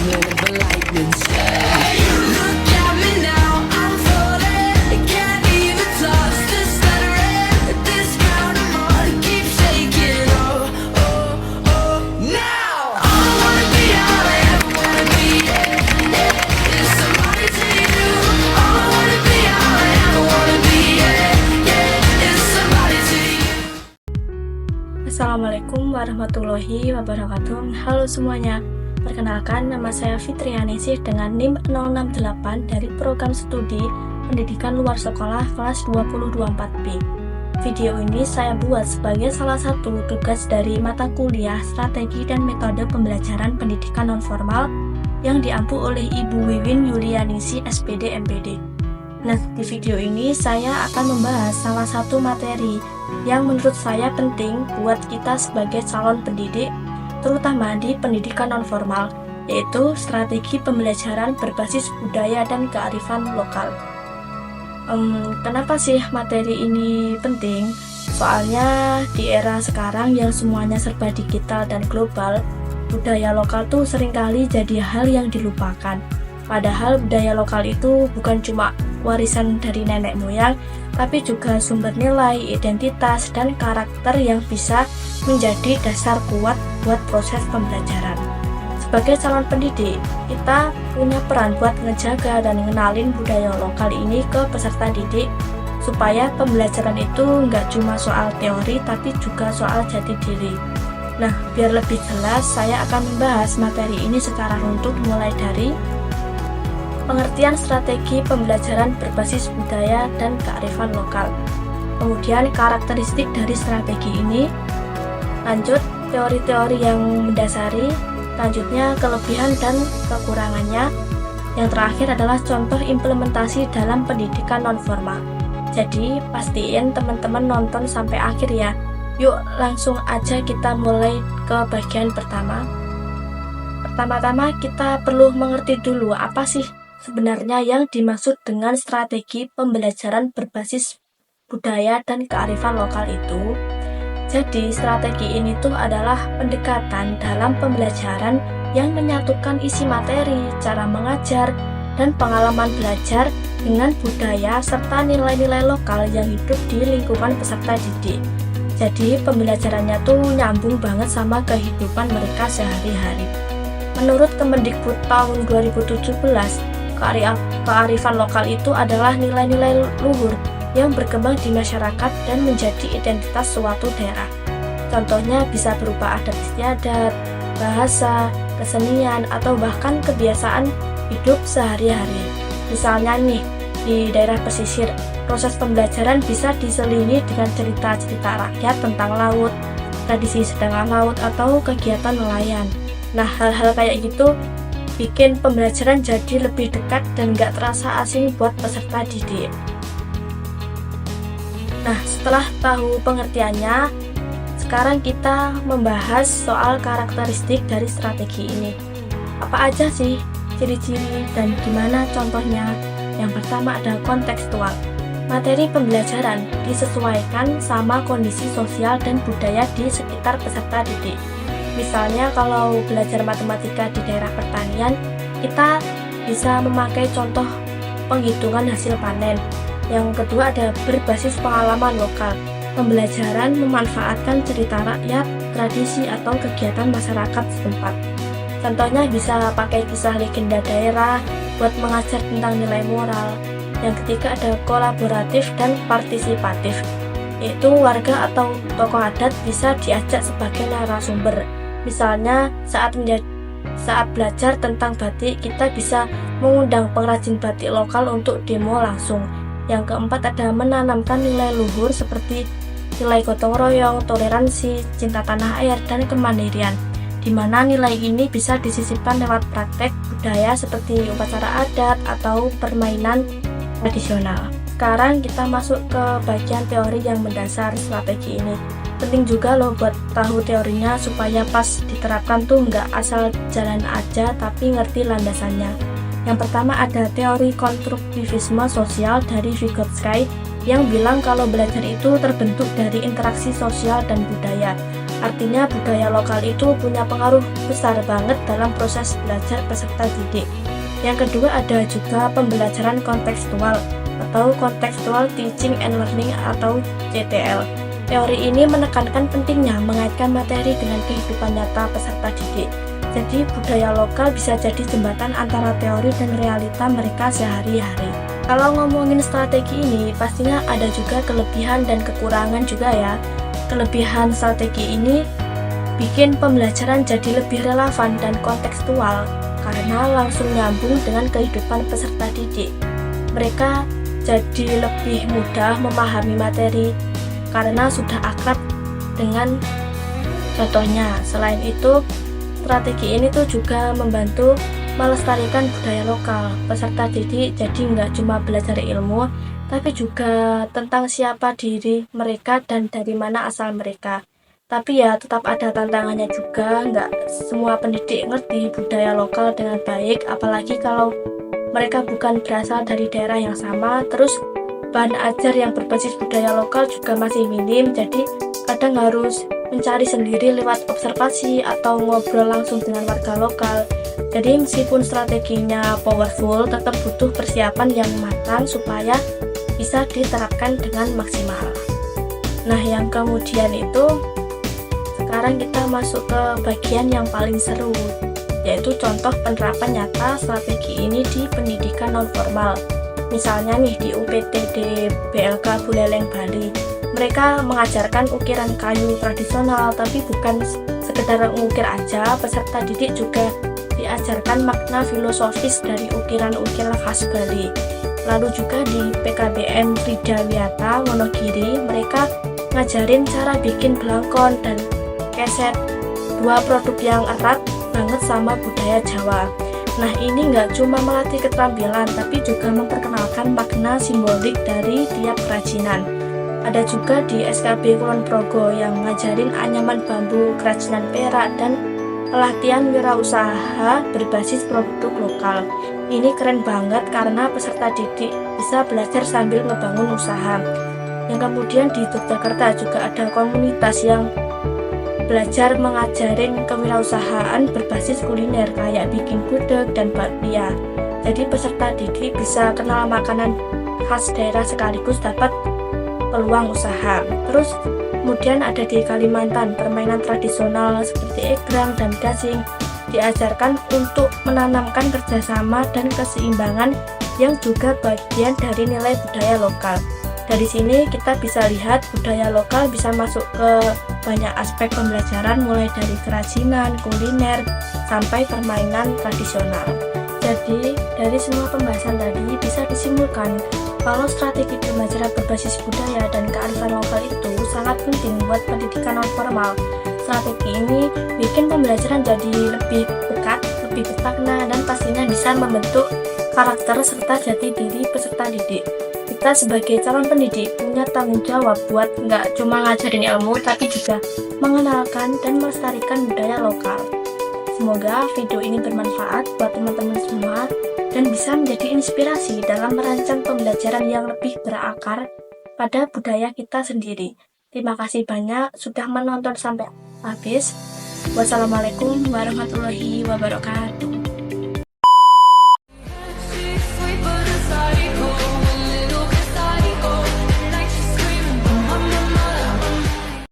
with a lightning strike. Look at me now, I'm falling. Can't even touch the stuttering. This ground I'm on keeps shaking. Oh, oh, oh. Now all I wanna be, all I ever wanna be, yeah, yeah, is somebody to you. All I wanna be, all I ever wanna be, yeah, yeah, is somebody to you. Assalamualaikum warahmatullahi wabarakatuh. Halo semuanya. Perkenalkan, nama saya Fitrianisih dengan NIM 068 dari program studi pendidikan luar sekolah kelas 2024B. Video ini saya buat sebagai salah satu tugas dari mata kuliah strategi dan metode pembelajaran pendidikan nonformal yang diampu oleh Ibu Wiwin Yulianingsih SPD MPD. Nah, di video ini saya akan membahas salah satu materi yang menurut saya penting buat kita sebagai calon pendidik, terutama di pendidikan nonformal, yaitu strategi pembelajaran berbasis budaya dan kearifan lokal. Kenapa sih materi ini penting? Soalnya di era sekarang yang semuanya serba digital dan global, budaya lokal tuh seringkali jadi hal yang dilupakan. Padahal budaya lokal itu bukan cuma warisan dari nenek moyang, tapi juga sumber nilai, identitas, dan karakter yang bisa menjadi dasar kuat buat proses pembelajaran. Sebagai calon pendidik, kita punya peran buat ngejaga dan ngenalin budaya lokal ini ke peserta didik, supaya pembelajaran itu nggak cuma soal teori, tapi juga soal jati diri. Nah, biar lebih jelas, saya akan membahas materi ini secara runtut mulai dari pengertian strategi pembelajaran berbasis budaya dan kearifan lokal. Kemudian karakteristik dari strategi ini. Lanjut, teori-teori yang mendasari. Lanjutnya, kelebihan dan kekurangannya. Yang terakhir adalah contoh implementasi dalam pendidikan nonformal. Jadi, pastiin teman-teman nonton sampai akhir ya. Yuk, langsung aja kita mulai ke bagian pertama. Pertama-tama kita perlu mengerti dulu apa sih sebenarnya yang dimaksud dengan strategi pembelajaran berbasis budaya dan kearifan lokal itu. Jadi, strategi ini tuh adalah pendekatan dalam pembelajaran yang menyatukan isi materi, cara mengajar, dan pengalaman belajar dengan budaya serta nilai-nilai lokal yang hidup di lingkungan peserta didik. Jadi, pembelajarannya tuh nyambung banget sama kehidupan mereka sehari-hari. Menurut Kemendikbud tahun 2017, kearifan lokal itu adalah nilai-nilai luhur yang berkembang di masyarakat dan menjadi identitas suatu daerah. Contohnya bisa berupa adat istiadat, bahasa, kesenian, atau bahkan kebiasaan hidup sehari-hari. Misalnya nih, di daerah pesisir, proses pembelajaran bisa diselingi dengan cerita-cerita rakyat tentang laut, tradisi sedangkan laut, atau kegiatan nelayan. Nah, hal-hal kayak gitu bikin pembelajaran jadi lebih dekat dan gak terasa asing buat peserta didik. Nah, setelah tahu pengertiannya, sekarang kita membahas soal karakteristik dari strategi ini. Apa aja sih ciri-ciri dan gimana contohnya? Yang pertama ada kontekstual. Materi pembelajaran disesuaikan sama kondisi sosial dan budaya di sekitar peserta didik. Misalnya kalau belajar matematika di daerah pertanian, kita bisa memakai contoh penghitungan hasil panen. Yang kedua ada berbasis pengalaman lokal. Pembelajaran memanfaatkan cerita rakyat, tradisi, atau kegiatan masyarakat setempat. Contohnya bisa pakai kisah legenda daerah buat mengajar tentang nilai moral. Yang ketiga ada kolaboratif dan partisipatif, yaitu warga atau tokoh adat bisa diajak sebagai narasumber. Misalnya saat belajar tentang batik, kita bisa mengundang pengrajin batik lokal untuk demo langsung. Yang keempat ada menanamkan nilai luhur seperti nilai gotong royong, toleransi, cinta tanah air, dan kemandirian, di mana nilai ini bisa disisipkan lewat praktek budaya seperti upacara adat atau permainan tradisional. Sekarang kita masuk ke bagian teori yang mendasar strategi ini. Penting juga loh buat tahu teorinya supaya pas diterapkan tuh nggak asal jalan aja tapi ngerti landasannya. Yang pertama ada teori konstruktivisme sosial dari Vygotsky yang bilang kalau belajar itu terbentuk dari interaksi sosial dan budaya. Artinya budaya lokal itu punya pengaruh besar banget dalam proses belajar peserta didik. Yang kedua ada juga pembelajaran kontekstual atau Contextual Teaching and Learning atau CTL. Teori ini menekankan pentingnya mengaitkan materi dengan kehidupan nyata peserta didik. Jadi budaya lokal bisa jadi jembatan antara teori dan realita mereka sehari-hari. Kalau ngomongin strategi ini, pastinya ada juga kelebihan dan kekurangan juga ya. Kelebihan strategi ini bikin pembelajaran jadi lebih relevan dan kontekstual karena langsung nyambung dengan kehidupan peserta didik. Mereka jadi lebih mudah memahami materi karena sudah akrab dengan contohnya. Selain itu, strategi ini tuh juga membantu melestarikan budaya lokal. Peserta didik jadi nggak cuma belajar ilmu, tapi juga tentang siapa diri mereka dan dari mana asal mereka. Tapi ya tetap ada tantangannya juga, nggak semua pendidik ngerti budaya lokal dengan baik, apalagi kalau mereka bukan berasal dari daerah yang sama. Terus bahan ajar yang berbasis budaya lokal juga masih minim, jadi kadang harus mencari sendiri lewat observasi atau ngobrol langsung dengan warga lokal. Jadi meskipun strateginya powerful, tetap butuh persiapan yang matang supaya bisa diterapkan dengan maksimal. Nah, yang kemudian itu sekarang kita masuk ke bagian yang paling seru, yaitu contoh penerapan nyata strategi ini di pendidikan non-formal. Misalnya nih di UPTD BLK Buleleng Bali, mereka mengajarkan ukiran kayu tradisional, tapi bukan sekedar mengukir aja, peserta didik juga diajarkan makna filosofis dari ukiran-ukiran khas Bali. Lalu juga di PKBM Frida Wiyata Wonogiri, mereka ngajarin cara bikin belangkon dan keset, dua produk yang erat banget sama budaya Jawa. Nah, ini nggak cuma melatih keterampilan, tapi juga memperkenalkan makna simbolik dari tiap kerajinan. Ada juga di SKB Kulon Progo yang ngajarin anyaman bambu, kerajinan perak, dan pelatihan wirausaha berbasis produk lokal. Ini keren banget karena peserta didik bisa belajar sambil ngebangun usaha. Yang kemudian di Yogyakarta juga ada komunitas yang belajar mengajarin kewirausahaan berbasis kuliner kayak bikin gudeg dan bakpia. Jadi peserta didik bisa kenal makanan khas daerah sekaligus dapat peluang usaha. Terus kemudian ada di Kalimantan, permainan tradisional seperti egrang dan gasing diajarkan untuk menanamkan kerjasama dan keseimbangan yang juga bagian dari nilai budaya lokal. Dari sini kita bisa lihat budaya lokal bisa masuk ke banyak aspek pembelajaran, mulai dari kerajinan, kuliner, sampai permainan tradisional. Jadi dari semua pembahasan tadi bisa disimpulkan kalau strategi pembelajaran berbasis budaya dan kearifan lokal itu sangat penting buat pendidikan non-formal. Strategi ini bikin pembelajaran jadi lebih dekat, lebih bermakna, dan pastinya bisa membentuk karakter serta jati diri peserta didik. Kita sebagai calon pendidik punya tanggung jawab buat nggak cuma ngajarin ilmu, tapi juga mengenalkan dan melestarikan budaya lokal. Semoga video ini bermanfaat buat teman-teman semua dan bisa menjadi inspirasi dalam merancang pembelajaran yang lebih berakar pada budaya kita sendiri. Terima kasih banyak sudah menonton sampai habis. Wassalamualaikum warahmatullahi wabarakatuh.